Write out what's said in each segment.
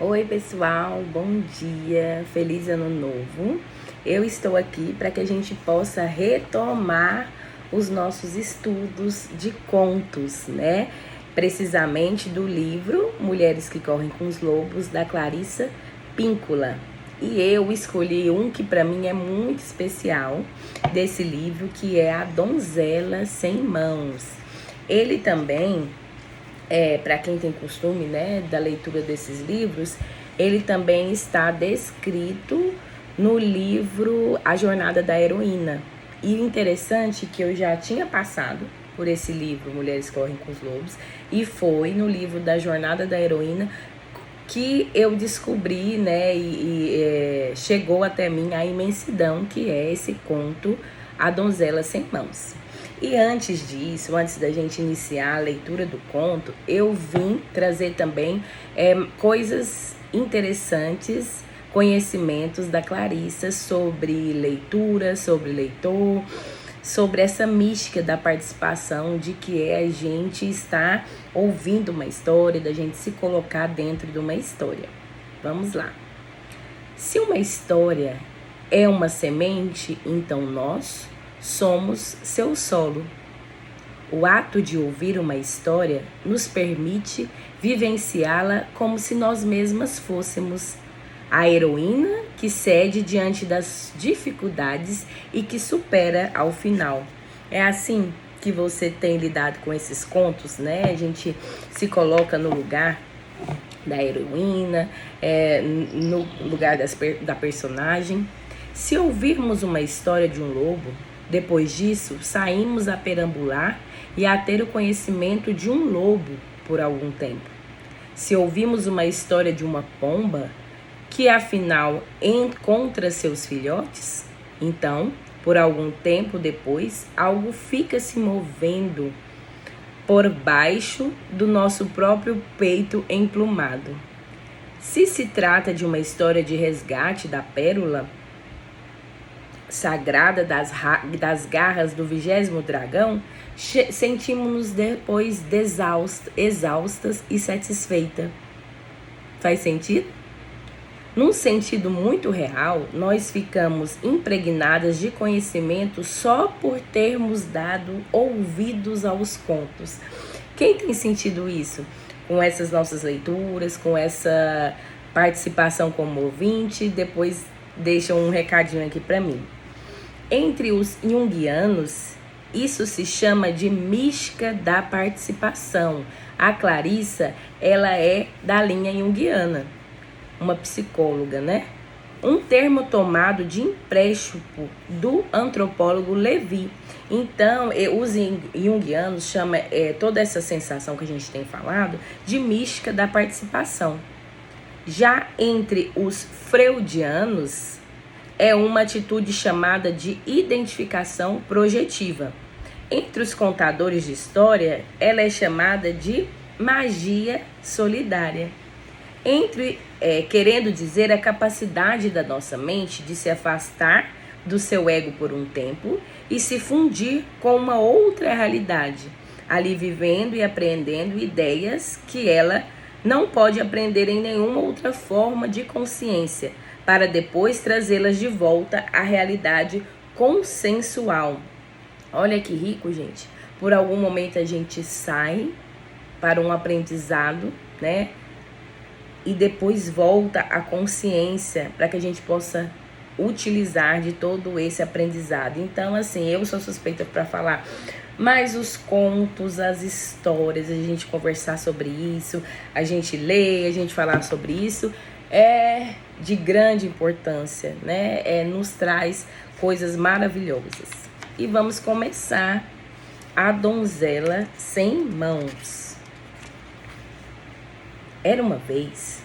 Oi pessoal, bom dia, feliz ano novo. Eu estou aqui para que a gente possa retomar os nossos estudos de contos, né? Precisamente do livro Mulheres que Correm com os Lobos, da Clarissa Píncola. E eu escolhi um que para mim é muito especial desse livro, que é A Donzela Sem Mãos. Ele também para quem tem costume, né, da leitura desses livros, ele também está descrito no livro A Jornada da Heroína. E interessante que eu já tinha passado por esse livro, Mulheres Correm com os Lobos, e foi no livro da Jornada da Heroína que eu descobri, né, chegou até mim a imensidão que é esse conto A Donzela Sem Mãos. E antes disso, antes da gente iniciar a leitura do conto, eu vim trazer também coisas interessantes, conhecimentos da Clarissa sobre leitura, sobre leitor, sobre essa mística da participação, de que é a gente estar ouvindo uma história, da gente se colocar dentro de uma história. Vamos lá. Se uma história é uma semente, então nós somos seu solo. O ato de ouvir uma história nos permite vivenciá-la como se nós mesmas fôssemos a heroína que cede diante das dificuldades e que supera ao final. É assim que você tem lidado com esses contos, né? A gente se coloca no lugar da heroína, no lugar da personagem. Se ouvirmos uma história de um lobo, depois disso, saímos a perambular e a ter o conhecimento de um lobo por algum tempo. Se ouvimos uma história de uma pomba, que afinal encontra seus filhotes, então, por algum tempo depois, algo fica se movendo por baixo do nosso próprio peito emplumado. Se se trata de uma história de resgate da pérola sagrada das garras do 20º dragão, sentimos-nos depois exaustas e satisfeitas. Faz sentido? Num sentido muito real, nós ficamos impregnadas de conhecimento só por termos dado ouvidos aos contos. Quem tem sentido isso? Com essas nossas leituras, com essa participação como ouvinte, depois deixa um recadinho aqui para mim. Entre os junguianos, isso se chama de mística da participação. A Clarissa, ela é da linha junguiana, uma psicóloga, né? Um termo tomado de empréstimo do antropólogo Levi. Então, os junguianos chamam toda essa sensação que a gente tem falado de mística da participação. Já entre os freudianos, é uma atitude chamada de identificação projetiva. Entre os contadores de história, ela é chamada de magia solidária. Querendo dizer a capacidade da nossa mente de se afastar do seu ego por um tempo e se fundir com uma outra realidade, ali vivendo e aprendendo ideias que ela não pode aprender em nenhuma outra forma de consciência, para depois trazê-las de volta à realidade consensual. Olha que rico, gente. Por algum momento a gente sai para um aprendizado, né? E depois volta à consciência para que a gente possa utilizar de todo esse aprendizado. Então, assim, eu sou suspeita para falar, mas os contos, as histórias, a gente conversar sobre isso, a gente ler, a gente falar sobre isso, é de grande importância, né? Nos traz coisas maravilhosas. E vamos começar A Donzela Sem Mãos. Era uma vez,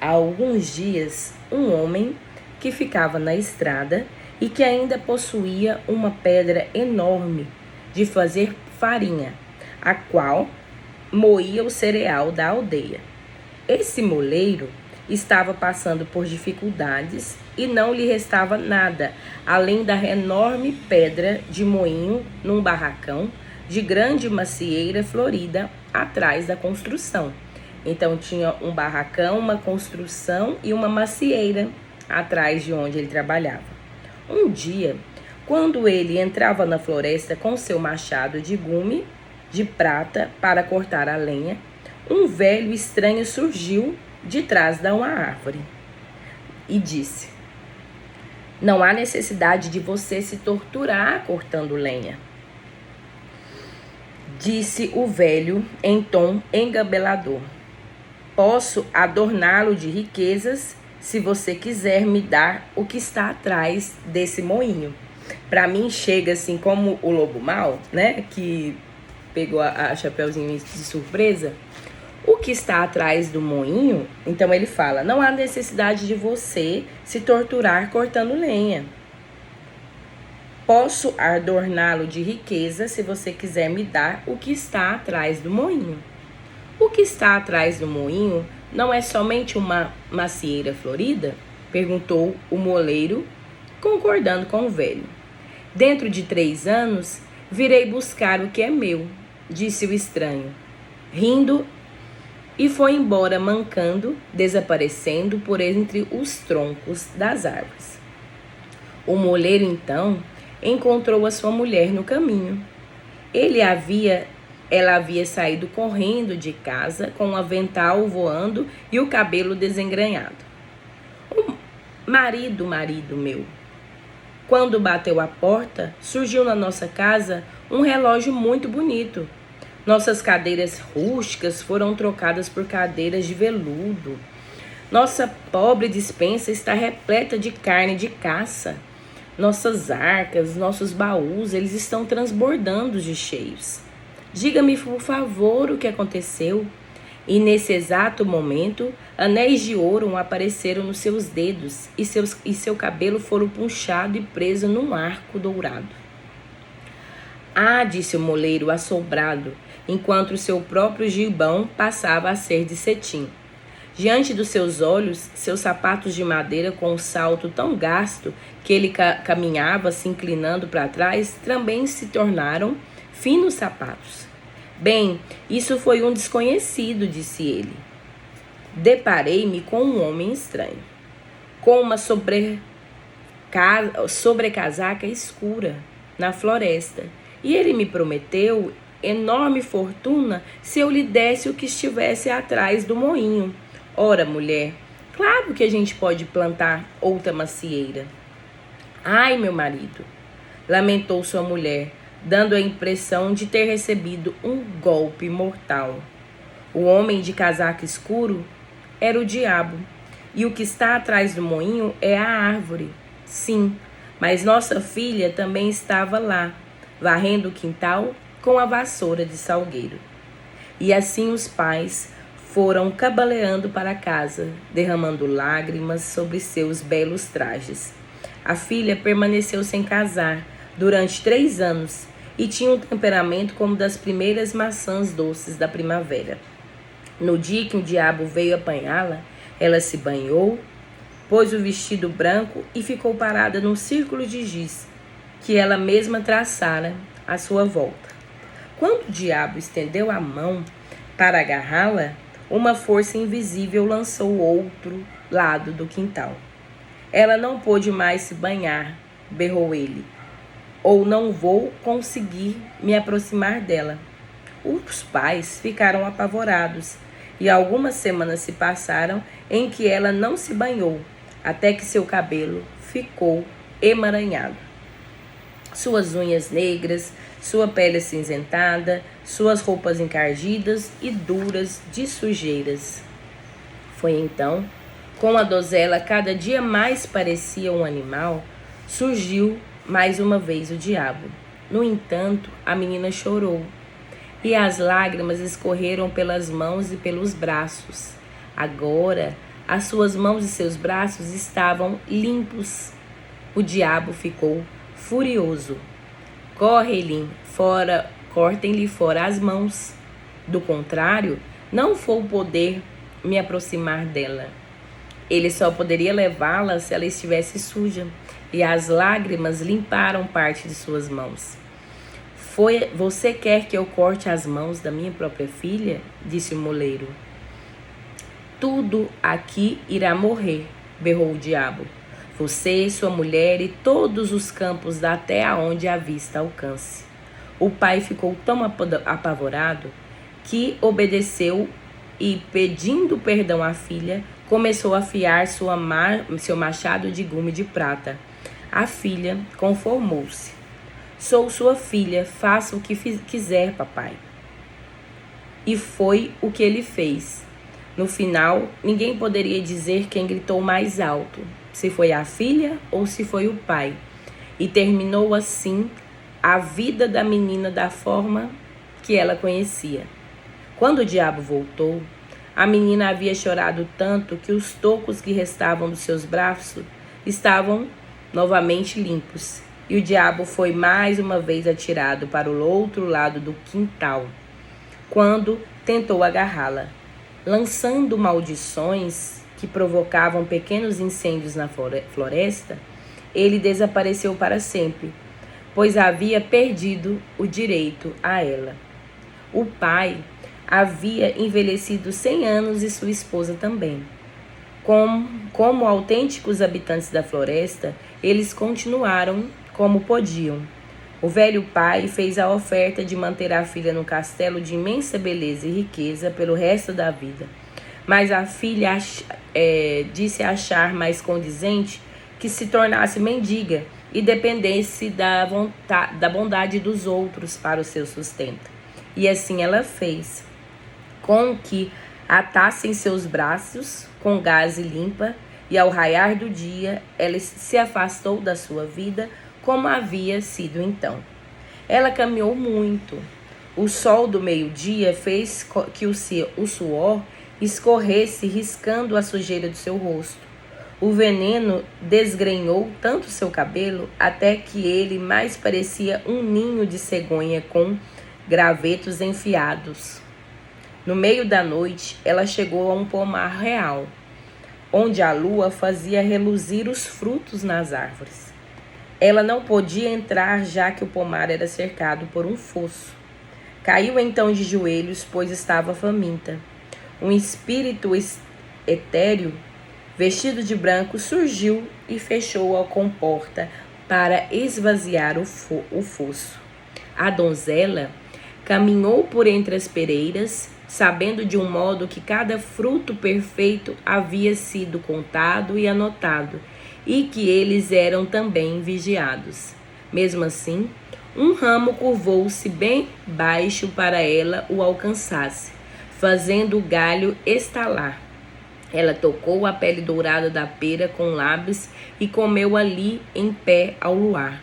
há alguns dias, um homem que ficava na estrada e que ainda possuía uma pedra enorme de fazer farinha, a qual moía o cereal da aldeia. Esse moleiro estava passando por dificuldades e não lhe restava nada, além da enorme pedra de moinho num barracão de grande macieira florida atrás da construção. Então tinha um barracão, uma construção e uma macieira atrás de onde ele trabalhava. Um dia, quando ele entrava na floresta com seu machado de gume de prata para cortar a lenha, um velho estranho surgiu de trás de uma árvore e disse: "Não há necessidade de você se torturar cortando lenha", disse o velho em tom engabelador. "Posso adorná-lo de riquezas se você quiser me dar o que está atrás desse moinho." Para mim chega assim como o lobo mau, né, que pegou a Chapeuzinho de surpresa. O que está atrás do moinho, então ele fala: "Não há necessidade de você se torturar cortando lenha. Posso adorná-lo de riqueza se você quiser me dar o que está atrás do moinho." "O que está atrás do moinho não é somente uma macieira florida?" perguntou o moleiro, concordando com o velho. "Dentro de 3 anos, virei buscar o que é meu", disse o estranho, rindo, e foi embora mancando, desaparecendo por entre os troncos das árvores. O moleiro, então, encontrou a sua mulher no caminho. Ela havia saído correndo de casa com o avental voando e o cabelo desengrenhado. Marido meu, quando bateu à porta, surgiu na nossa casa um relógio muito bonito. Nossas cadeiras rústicas foram trocadas por cadeiras de veludo. Nossa pobre despensa está repleta de carne de caça. Nossas arcas, nossos baús, eles estão transbordando de cheios. Diga-me, por favor, o que aconteceu." E nesse exato momento, anéis de ouro apareceram nos seus dedos e seu cabelo foram puxado e preso num arco dourado. "Ah", disse o moleiro assombrado, enquanto o seu próprio gibão passava a ser de cetim. Diante dos seus olhos, seus sapatos de madeira com um salto tão gasto que ele caminhava se inclinando para trás também se tornaram finos sapatos. "Bem, isso foi um desconhecido", disse ele. "Deparei-me com um homem estranho, com uma sobrecasaca escura na floresta, e ele me prometeu enorme fortuna se eu lhe desse o que estivesse atrás do moinho. Ora, mulher, claro que a gente pode plantar outra macieira." "Ai, meu marido", lamentou sua mulher, dando a impressão de ter recebido um golpe mortal. O homem de casaco escuro era o diabo, e o que está atrás do moinho é a árvore. Sim, mas nossa filha também estava lá, varrendo o quintal com a vassoura de salgueiro. E assim os pais foram cambaleando para casa, derramando lágrimas sobre seus belos trajes. A filha permaneceu sem casar durante 3 anos e tinha um temperamento como das primeiras maçãs doces da primavera. No dia que o diabo veio apanhá-la, ela se banhou, pôs o vestido branco e ficou parada num círculo de giz que ela mesma traçara à sua volta. Quando o diabo estendeu a mão para agarrá-la, uma força invisível lançou o outro lado do quintal. "Ela não pôde mais se banhar", berrou ele, "ou não vou conseguir me aproximar dela." Os pais ficaram apavorados e algumas semanas se passaram em que ela não se banhou, até que seu cabelo ficou emaranhado. Suas unhas negras, sua pele acinzentada, suas roupas encardidas e duras de sujeiras. Foi então, com a donzela cada dia mais parecia um animal, surgiu mais uma vez o diabo. No entanto, a menina chorou, e as lágrimas escorreram pelas mãos e pelos braços. Agora, as suas mãos e seus braços estavam limpos. O diabo ficou furioso. Cortem-lhe fora as mãos. Do contrário, não vou poder me aproximar dela. Ele só poderia levá-la se ela estivesse suja, e as lágrimas limparam parte de suas mãos. Você quer que eu corte as mãos da minha própria filha?" disse o moleiro. Tudo aqui irá morrer, berrou o diabo. Você, sua mulher e todos os campos da terra onde a vista alcance. O pai ficou tão apavorado que obedeceu e, pedindo perdão à filha, começou a afiar seu machado de gume de prata. A filha conformou-se. Sou sua filha, faça o que quiser, papai. E foi o que ele fez. No final, ninguém poderia dizer quem gritou mais alto, se foi a filha ou se foi o pai. E terminou assim a vida da menina da forma que ela conhecia. Quando o diabo voltou, a menina havia chorado tanto que os tocos que restavam dos seus braços estavam novamente limpos. E o diabo foi mais uma vez atirado para o outro lado do quintal, quando tentou agarrá-la. Lançando maldições que provocavam pequenos incêndios na floresta, ele desapareceu para sempre, pois havia perdido o direito a ela. O pai havia envelhecido 100 anos e sua esposa também. Como autênticos habitantes da floresta, eles continuaram como podiam. O velho pai fez a oferta de manter a filha no castelo de imensa beleza e riqueza pelo resto da vida. Mas a filha disse achar mais condizente que se tornasse mendiga e dependesse da bondade dos outros para o seu sustento. E assim ela fez, com que atassem seus braços com gaze limpa, e ao raiar do dia ela se afastou da sua vida como havia sido então. Ela caminhou muito. O sol do meio-dia fez que o suor escorresse, riscando a sujeira do seu rosto. O veneno desgrenhou tanto seu cabelo até que ele mais parecia um ninho de cegonha com gravetos enfiados. No meio da noite, ela chegou a um pomar real, onde a lua fazia reluzir os frutos nas árvores. Ela não podia entrar, já que o pomar era cercado por um fosso. Caiu então de joelhos, pois estava faminta. Um espírito etéreo, vestido de branco, surgiu e fechou a comporta para esvaziar o fosso. A donzela caminhou por entre as pereiras, sabendo de um modo que cada fruto perfeito havia sido contado e anotado, e que eles eram também vigiados. Mesmo assim, um ramo curvou-se bem baixo para ela o alcançasse, fazendo o galho estalar. Ela tocou a pele dourada da pera com lábios e comeu ali em pé ao luar.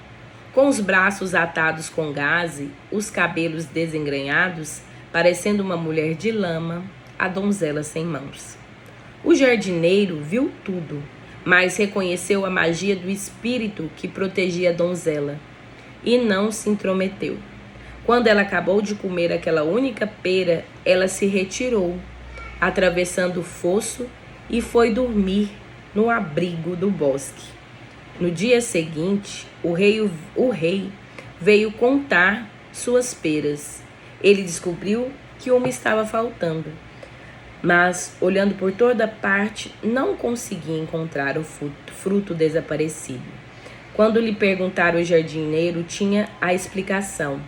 Com os braços atados com gaze, os cabelos desengrenhados, parecendo uma mulher de lama, a donzela sem mãos. O jardineiro viu tudo, mas reconheceu a magia do espírito que protegia a donzela e não se intrometeu. Quando ela acabou de comer aquela única pera, ela se retirou, atravessando o fosso, e foi dormir no abrigo do bosque. No dia seguinte, o rei veio contar suas peras. Ele descobriu que uma estava faltando, mas, olhando por toda parte, não conseguia encontrar o fruto desaparecido. Quando lhe perguntaram, o jardineiro tinha a explicação.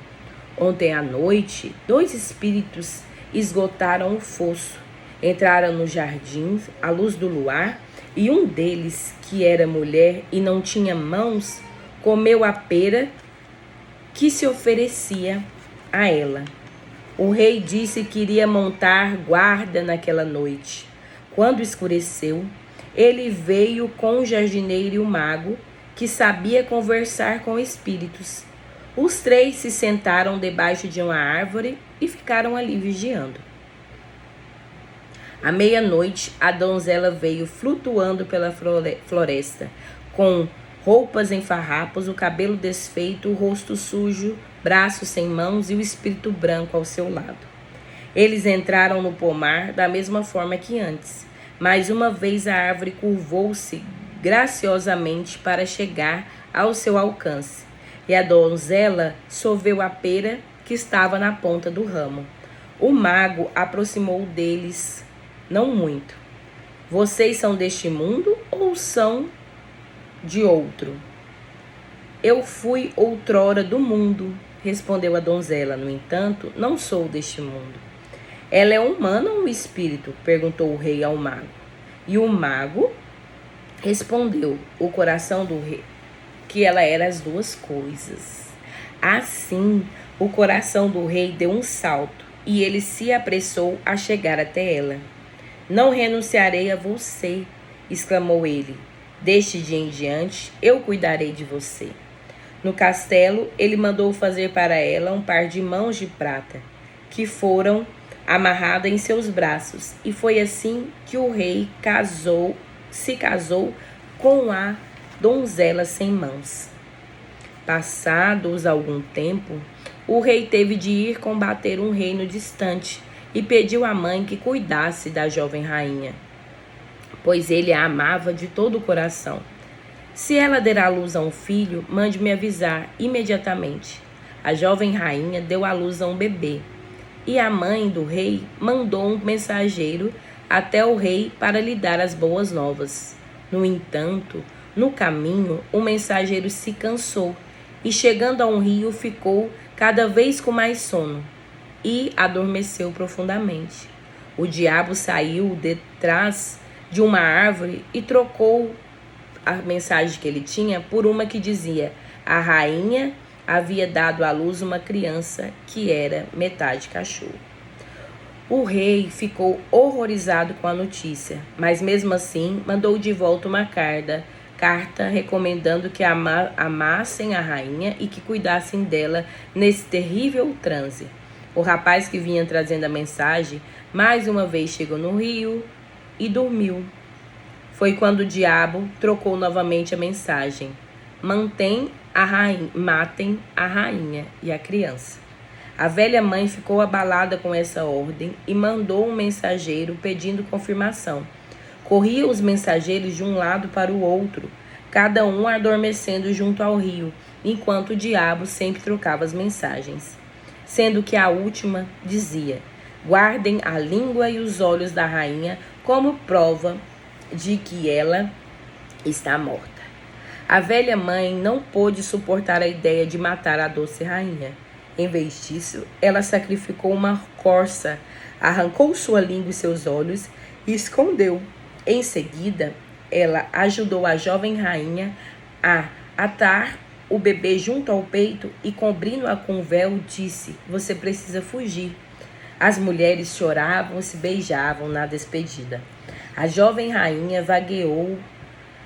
Ontem à noite, 2 espíritos esgotaram o fosso, entraram no jardim à luz do luar, e um deles, que era mulher e não tinha mãos, comeu a pera que se oferecia a ela. O rei disse que iria montar guarda naquela noite. Quando escureceu, ele veio com o jardineiro e o mago, que sabia conversar com espíritos. Os 3 se sentaram debaixo de uma árvore e ficaram ali vigiando. À meia-noite, a donzela veio flutuando pela floresta, com roupas em farrapos, o cabelo desfeito, o rosto sujo, braços sem mãos e o espírito branco ao seu lado. Eles entraram no pomar da mesma forma que antes. Mais uma vez a árvore curvou-se graciosamente para chegar ao seu alcance, e a donzela sorveu a pera que estava na ponta do ramo. O mago aproximou deles, não muito, Vocês são deste mundo ou são de outro? Eu fui outrora do mundo, respondeu a donzela. No entanto, não sou deste mundo. Ela é humana ou um espírito? Perguntou o rei ao mago. E o mago respondeu, o coração do rei, que ela era as duas coisas. Assim, o coração do rei deu um salto e ele se apressou a chegar até ela. Não renunciarei a você, exclamou ele. Deste dia em diante, eu cuidarei de você. No castelo, ele mandou fazer para ela um par de mãos de prata, que foram amarradas em seus braços, e foi assim que o rei se casou com a donzela sem mãos. Passados algum tempo, o rei teve de ir combater um reino distante e pediu à mãe que cuidasse da jovem rainha, pois ele a amava de todo o coração. Se ela der à luz a um filho, mande-me avisar imediatamente. A jovem rainha deu à luz a um bebê, e a mãe do rei mandou um mensageiro até o rei para lhe dar as boas novas. No entanto, no caminho, o mensageiro se cansou e, chegando a um rio, ficou cada vez com mais sono e adormeceu profundamente. O diabo saiu detrás de uma árvore e trocou a mensagem que ele tinha por uma que dizia: a rainha havia dado à luz uma criança que era metade cachorro. O rei ficou horrorizado com a notícia, mas mesmo assim mandou de volta uma carta recomendando que amassem a rainha e que cuidassem dela nesse terrível transe. O rapaz que vinha trazendo a mensagem mais uma vez chegou no rio e dormiu. Foi quando o diabo trocou novamente a mensagem: matem a rainha e a criança. A velha mãe ficou abalada com essa ordem e mandou um mensageiro pedindo confirmação. Corriam os mensageiros de um lado para o outro, cada um adormecendo junto ao rio, enquanto o diabo sempre trocava as mensagens. Sendo que a última dizia: guardem a língua e os olhos da rainha como prova de que ela está morta. A velha mãe não pôde suportar a ideia de matar a doce rainha. Em vez disso, ela sacrificou uma corça, arrancou sua língua e seus olhos e escondeu. Em seguida, ela ajudou a jovem rainha a atar o bebê junto ao peito e, cobrindo-a com um véu, disse: você precisa fugir. As mulheres choravam e se beijavam na despedida. A jovem rainha vagueou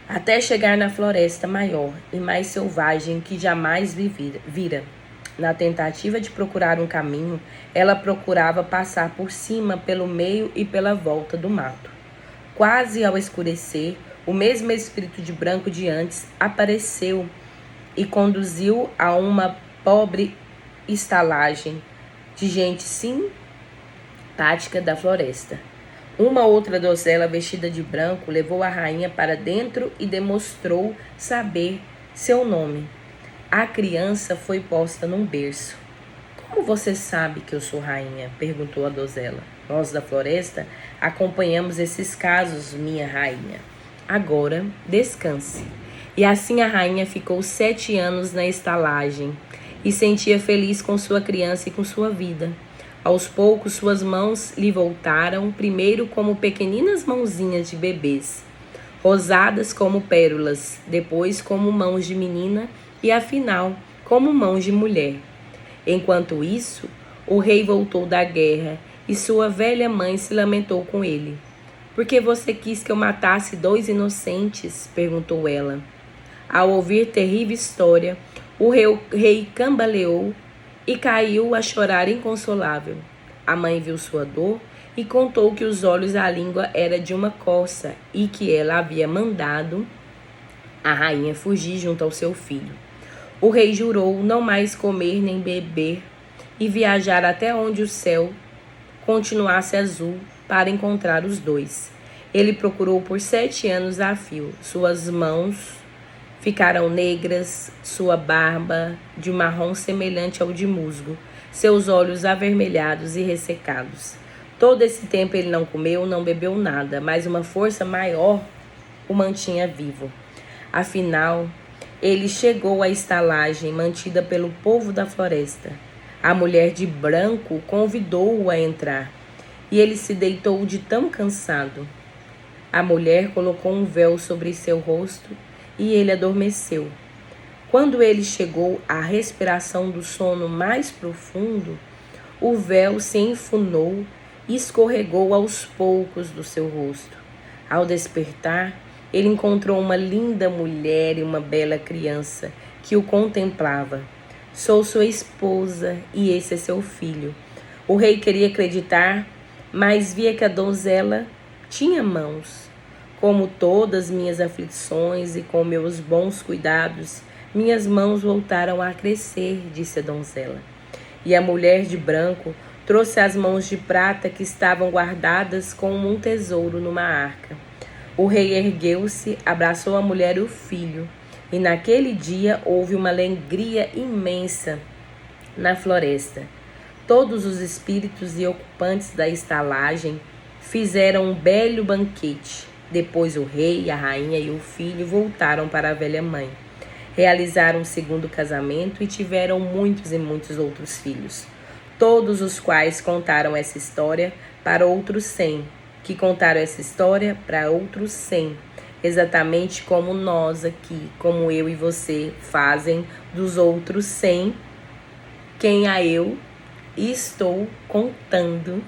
até chegar na floresta maior e mais selvagem que jamais vira. Na tentativa de procurar um caminho, ela procurava passar por cima, pelo meio e pela volta do mato. Quase ao escurecer, o mesmo espírito de branco de antes apareceu e conduziu a uma pobre estalagem de gente simpática da floresta. Uma outra donzela vestida de branco levou a rainha para dentro e demonstrou saber seu nome. A criança foi posta num berço. Como você sabe que eu sou rainha? Perguntou a donzela. Nós da floresta acompanhamos esses casos, minha rainha. Agora descanse. E assim a rainha ficou 7 anos na estalagem e sentia feliz com sua criança e com sua vida. Aos poucos, suas mãos lhe voltaram, primeiro como pequeninas mãozinhas de bebês, rosadas como pérolas, depois como mãos de menina e, afinal, como mãos de mulher. Enquanto isso, o rei voltou da guerra e sua velha mãe se lamentou com ele. Por que você quis que eu matasse 2 inocentes? Perguntou ela. Ao ouvir terrível história, o rei cambaleou e caiu a chorar inconsolável. A mãe viu sua dor e contou que os olhos e a língua era de uma corça e que ela havia mandado a rainha fugir junto ao seu filho. O rei jurou não mais comer nem beber e viajar até onde o céu continuasse azul para encontrar os dois. Ele procurou por 7 anos a fio. Suas mãos ficaram negras, sua barba de marrom semelhante ao de musgo, seus olhos avermelhados e ressecados. Todo esse tempo ele não comeu, não bebeu nada, mas uma força maior o mantinha vivo. Afinal, ele chegou à estalagem mantida pelo povo da floresta. A mulher de branco convidou-o a entrar, e ele se deitou de tão cansado. A mulher colocou um véu sobre seu rosto e ele adormeceu. Quando ele chegou à respiração do sono mais profundo, o véu se enfunou e escorregou aos poucos do seu rosto. Ao despertar, ele encontrou uma linda mulher e uma bela criança que o contemplava. Sou sua esposa e esse é seu filho. O rei queria acreditar, mas via que a donzela tinha mãos. Como todas minhas aflições e com meus bons cuidados, minhas mãos voltaram a crescer, disse a donzela. E a mulher de branco trouxe as mãos de prata que estavam guardadas como um tesouro numa arca. O rei ergueu-se, abraçou a mulher e o filho, e naquele dia houve uma alegria imensa na floresta. Todos os espíritos e ocupantes da estalagem fizeram um belo banquete. Depois o rei, a rainha e o filho voltaram para a velha mãe. Realizaram um segundo casamento e tiveram muitos e muitos outros filhos, todos os quais contaram essa história para outros 100, que contaram essa história para outros 100, exatamente como nós aqui, como eu e você fazem dos outros 100, quem a eu estou contando.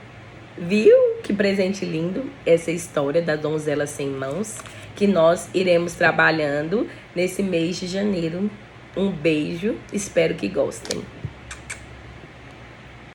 Viu que presente lindo essa história da donzela sem mãos, que nós iremos trabalhando nesse mês de janeiro. Um beijo, espero que gostem.